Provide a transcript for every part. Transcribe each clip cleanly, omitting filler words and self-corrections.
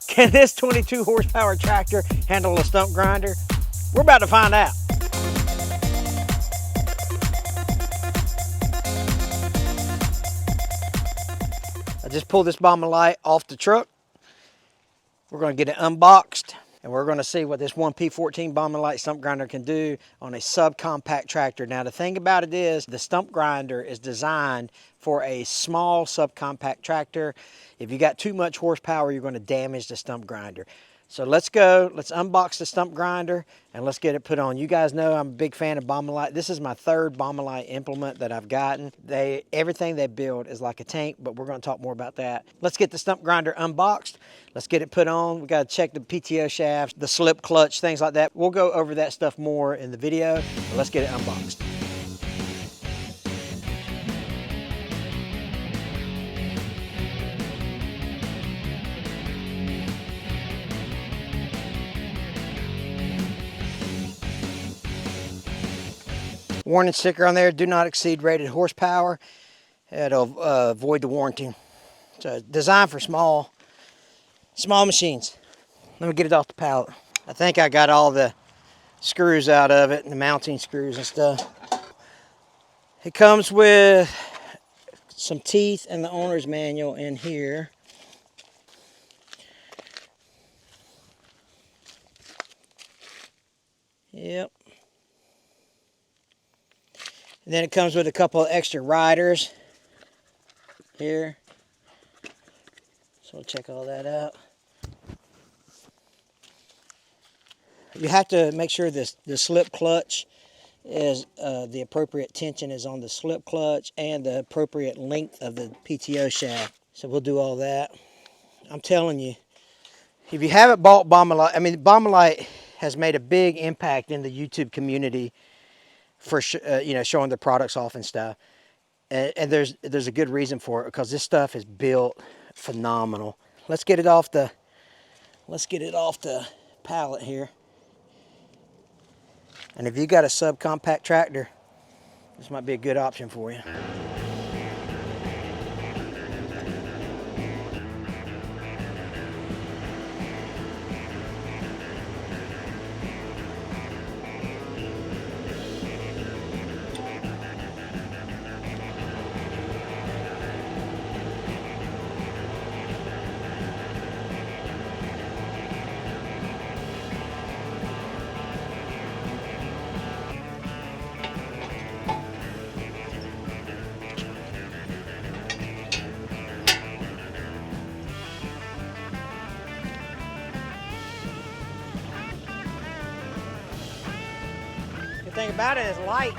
Can this 22 horsepower tractor handle a stump grinder? We're about to find out. I just pulled this bomber light off the truck. We're going to get it unboxed, and we're going to see what this 1P14 bomber light stump grinder can do on a subcompact tractor. Now, the thing about it is the stump grinder is designed for a small subcompact tractor. If you got too much horsepower, you're going to damage the stump grinder. So let's go, let's unbox the stump grinder and let's get it put on. You guys know I'm a big fan of bomber light. This is my third bomber light implement that I've gotten. Everything they build is like a tank, but we're going to talk more about that. Let's get the stump grinder unboxed. Let's get it put on. We got to check the PTO shafts, the slip clutch, things like that. We'll go over that stuff more in the video, but let's get it unboxed. Warning sticker on there, do not exceed rated horsepower. It'll void the warranty. So designed for small machines. Let me get it off the pallet. I think I got all the screws out of it and the mounting screws and stuff. It comes with some teeth and the owner's manual in here. Yep. And then it comes with a couple of extra riders here. So we'll check all that out. You have to make sure the slip clutch is the appropriate tension is on the slip clutch and the appropriate length of the PTO shaft. So we'll do all that. I'm telling you, if you haven't bought bomber light, I mean, bomber light has made a big impact in the YouTube community for you know, showing the products off and stuff, and there's a good reason for it, because this stuff is built phenomenal. Let's get it off the pallet here. And if you got a subcompact tractor, this might be a good option for you. The thing about it is light.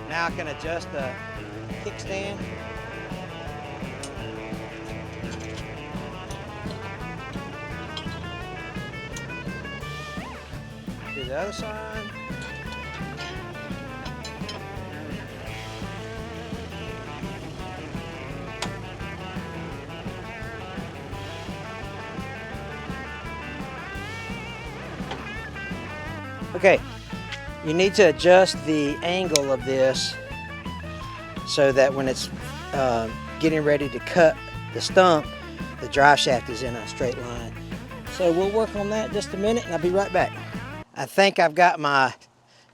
Now I can adjust the kickstand. Do the other side. Okay, you need to adjust the angle of this so that when it's getting ready to cut the stump, the drive shaft is in a straight line. So we'll work on that in just a minute and I'll be right back. I think I've got my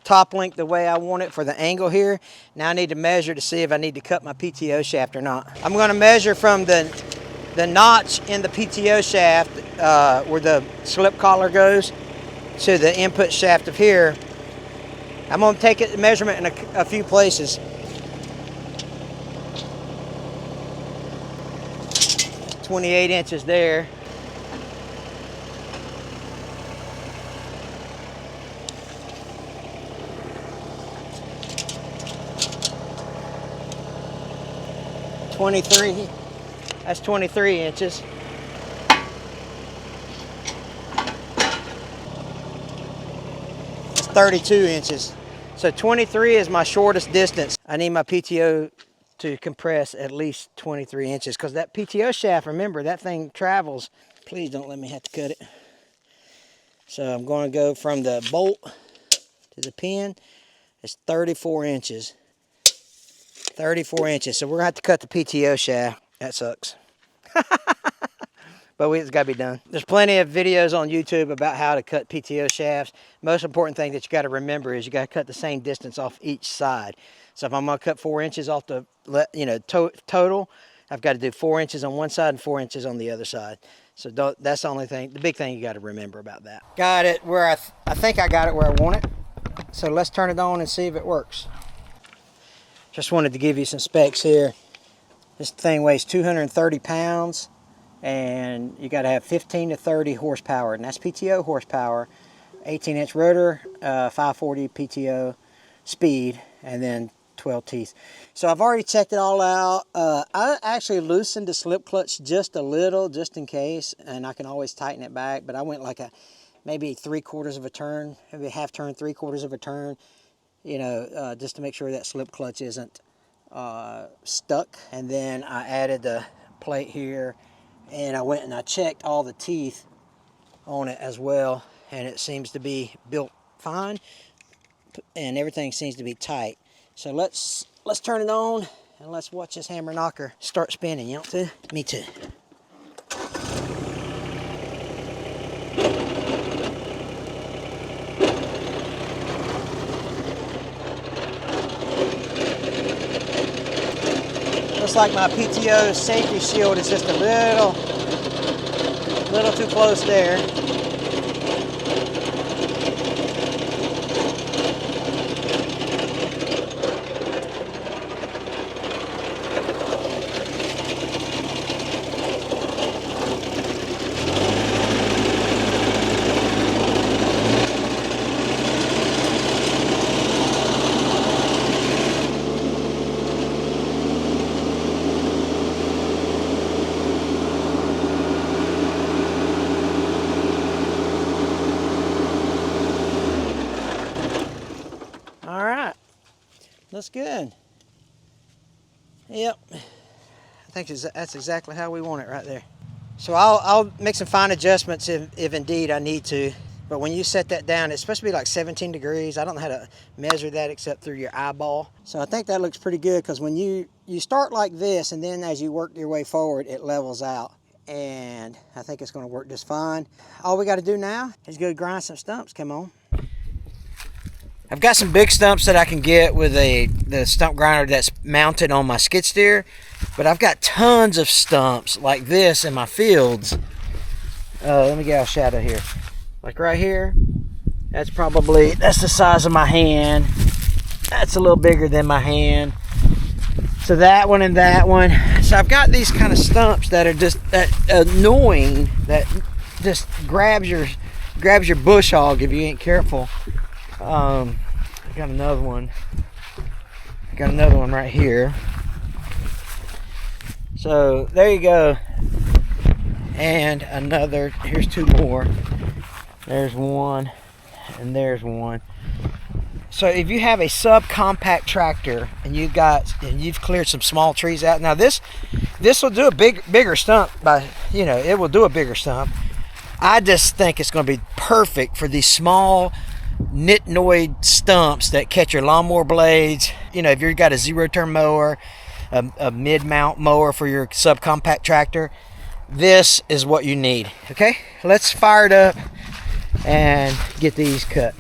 top link the way I want it for the angle here. Now I need to measure to see if I need to cut my PTO shaft or not. I'm going to measure from the notch in the PTO shaft where the slip collar goes to the input shaft of here. I'm going to take a measurement in a few places. .28 inches there. That's 23 inches. That's 32 inches. So 23 is my shortest distance. I need my PTO to compress at least 23 inches because that PTO shaft, remember, that thing travels Please don't let me have to cut it. So I'm going to go from the bolt to the pin. It's 34 inches. 34 inches. So we're going to have to cut the PTO shaft. That sucks. But it's got to be done. There's plenty of videos on YouTube about how to cut PTO shafts. Most important thing that you got to remember is you got to cut the same distance off each side. So if I'm going to cut 4 inches off the, total, I've got to do 4 inches on one side and 4 inches on the other side. So that's the only thing, the big thing you got to remember about that. Got it where I think I got it where I want it. So let's turn it on and see if it works. Just wanted to give you some specs here. This thing weighs 230 pounds. And you got to have 15 to 30 horsepower, and that's PTO horsepower. 18-inch rotor, 540 PTO speed, and then 12 teeth. So I've already checked it all out. I actually loosened the slip clutch just a little, just in case, and I can always tighten it back. But I went like maybe 3/4 of a turn, maybe a half turn, 3/4 of a turn, just to make sure that slip clutch isn't stuck. And then I added the plate here. And I went and I checked all the teeth on it as well, and it seems to be built fine, and everything seems to be tight. So let's turn it on and let's watch this hammer knocker start spinning. You want to? Me too. Looks like my PTO safety shield is just a little too close there. All right, looks good. Yep, I think that's exactly how we want it right there. So I'll make some fine adjustments if indeed I need to. But when you set that down, it's supposed to be like 17 degrees. I don't know how to measure that except through your eyeball. So I think that looks pretty good, because when you start like this, and then as you work your way forward, it levels out. And I think it's going to work just fine. All we got to do now is go grind some stumps. Come on. I've got some big stumps that I can get with the stump grinder that's mounted on my skid steer, but I've got tons of stumps like this in my fields. Let me get out a shadow here. Like right here, that's the size of my hand. That's a little bigger than my hand. So that one and that one. So I've got these kind of stumps that are just that annoying, that just grabs your bush hog if you ain't careful. I got another one. Right here. So there you go. And another. Here's two more. There's one, and there's one. So if you have a subcompact tractor and you've cleared some small trees out, now this will do a bigger stump it will do a bigger stump. I just think it's going to be perfect for these small nitnoid stumps that catch your lawnmower blades. If you've got a zero-turn mower, a mid-mount mower for your subcompact tractor, this is what you need. Okay, let's fire it up and get these cut.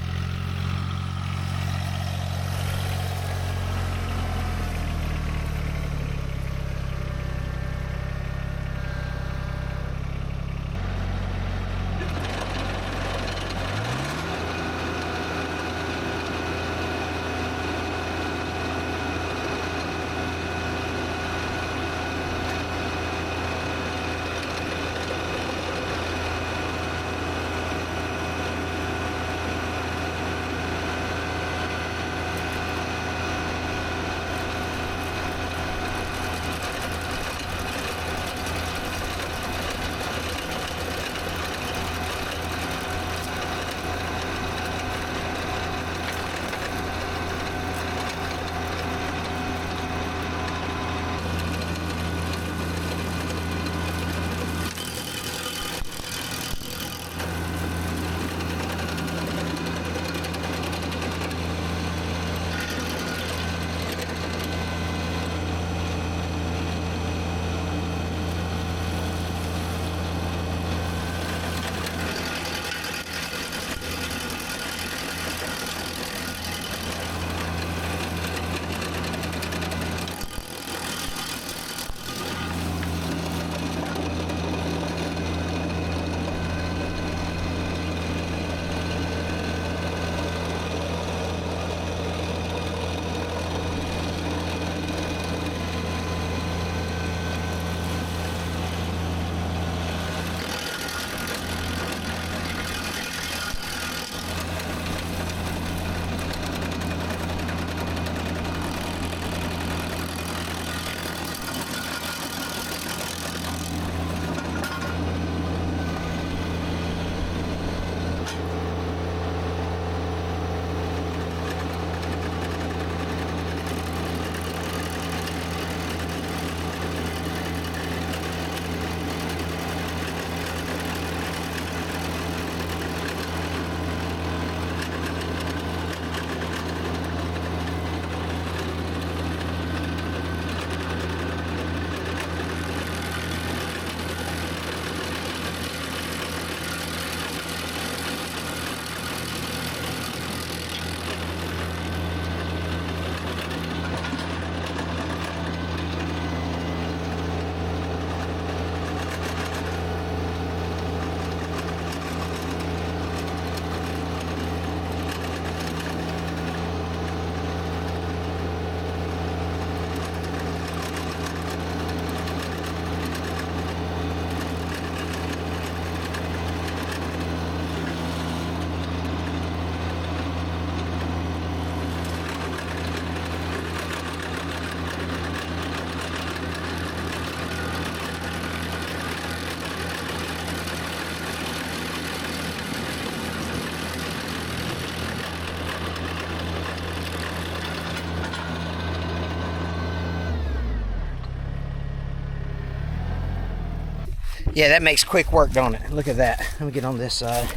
Yeah, that makes quick work, don't it? Look at that. Let me get on this side.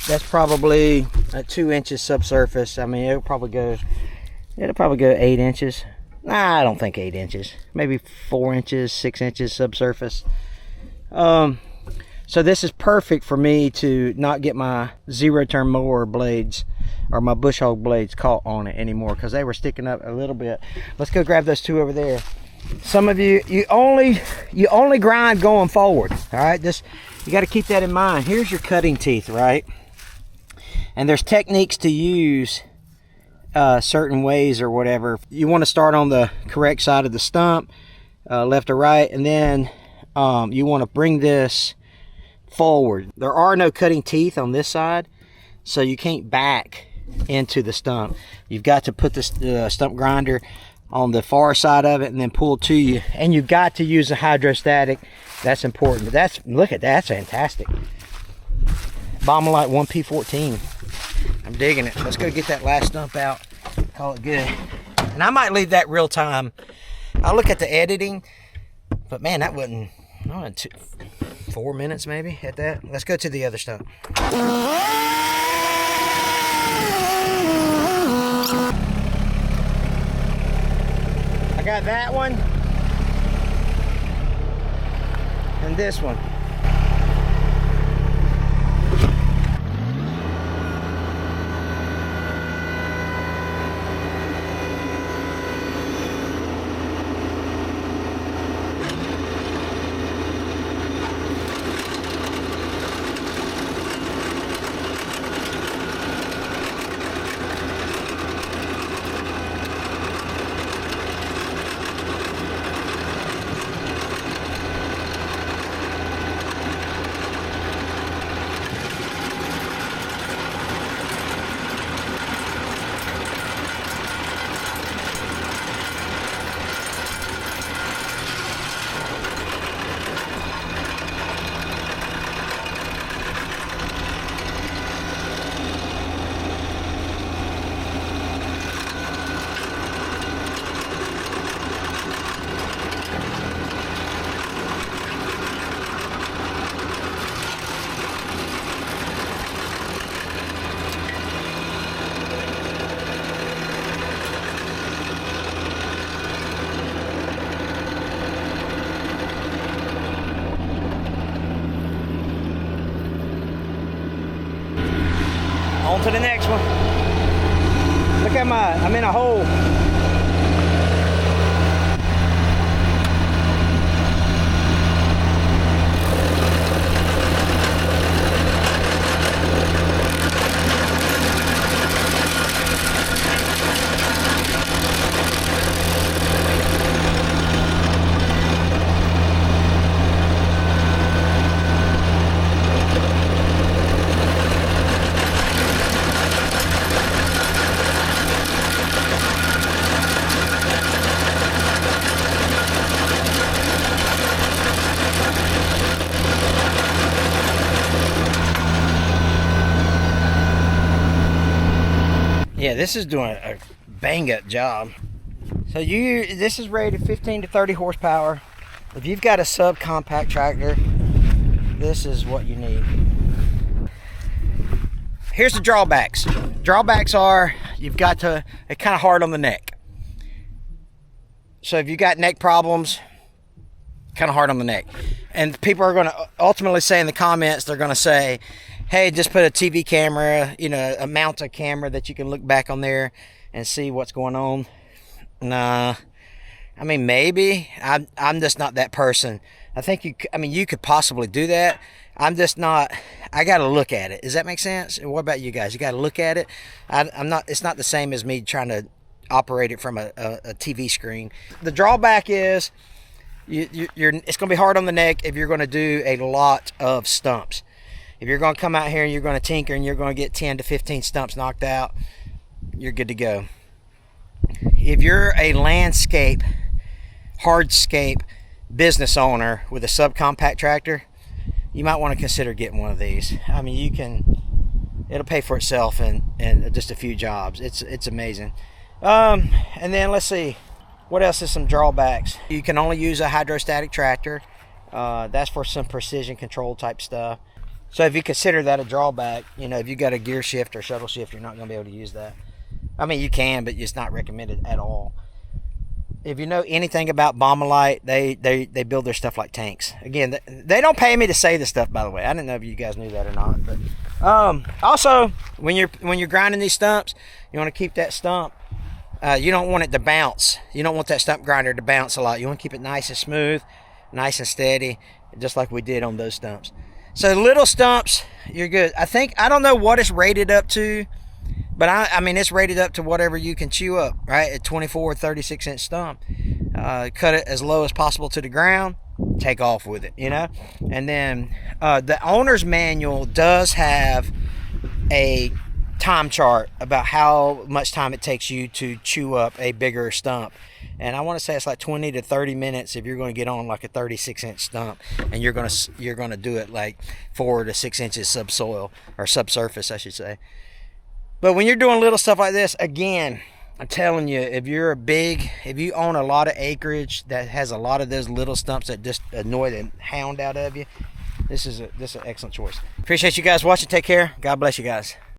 That's probably a 2 inches subsurface. I mean, it'll probably go 8 inches. Nah, I don't think 8 inches. Maybe 4 inches, 6 inches subsurface. So this is perfect for me to not get my zero-turn mower blades or my bush hog blades caught on it anymore, because they were sticking up a little bit. Let's go grab those two over there. Some of you only grind going forward. All right, you got to keep that in mind. Here's your cutting teeth, right? And there's techniques to use certain ways or whatever. You want to start on the correct side of the stump, left or right, and then you want to bring this forward. There are no cutting teeth on this side, so you can't back into the stump. You've got to put the stump grinder on the far side of it and then pull to you, and you've got to use a hydrostatic. That's important. But look at that, that's fantastic. Bombelite 1P14. I'm digging it. Let's go get that last stump out, call it good. And I might leave that real time. I'll look at the editing, but man, that wasn't 4 minutes maybe at that. Let's go to the other stump. I got that one and this one. On to the next one. Look at I'm in a hole. Yeah, this is doing a bang-up job. So this is rated 15 to 30 horsepower. If you've got a subcompact tractor, this is what you need. Here's the drawbacks. Drawbacks are they're kind of hard on the neck. So if you got neck problems, kind of hard on the neck. And people are going to ultimately say in the comments, they're going to say, hey, just put a TV camera, mount a camera that you can look back on there and see what's going on. Nah, I mean, maybe. I'm just not that person. I think you could possibly do that. I'm just not. I got to look at it. Does that make sense? And what about you guys? You got to look at it. It's not the same as me trying to operate it from a TV screen. The drawback is it's going to be hard on the neck if you're going to do a lot of stumps. If you're going to come out here and you're going to tinker and you're going to get 10 to 15 stumps knocked out, you're good to go. If you're a landscape, hardscape business owner with a subcompact tractor, you might want to consider getting one of these. I mean, it'll pay for itself in just a few jobs. It's amazing. And then let's see, what else is some drawbacks? You can only use a hydrostatic tractor. That's for some precision control type stuff. So if you consider that a drawback, you know, if you got a gear shift or shuttle shift, you're not going to be able to use that. I mean, you can, but it's not recommended at all. If you know anything about Bombelite, they build their stuff like tanks. Again, they don't pay me to say this stuff, by the way. I didn't know if you guys knew that or not. But also, when you're grinding these stumps, you want to keep that stump. You don't want it to bounce. You don't want that stump grinder to bounce a lot. You want to keep it nice and smooth, nice and steady, just like we did on those stumps. So little stumps, you're good. I don't know what it's rated up to, but I mean, it's rated up to whatever you can chew up, right? A 24 or 36 inch stump. Cut it as low as possible to the ground, take off with it, you know? And then the owner's manual does have a time chart about how much time it takes you to chew up a bigger stump. And I want to say it's like 20 to 30 minutes if you're going to get on like a 36 inch stump, and you're going to do it like 4 to 6 inches subsoil, or subsurface, I should say. But when you're doing little stuff like this, again, I'm telling you, if you own a lot of acreage that has a lot of those little stumps that just annoy the hound out of you, this is an excellent choice. Appreciate you guys watching. Take care. God bless you guys.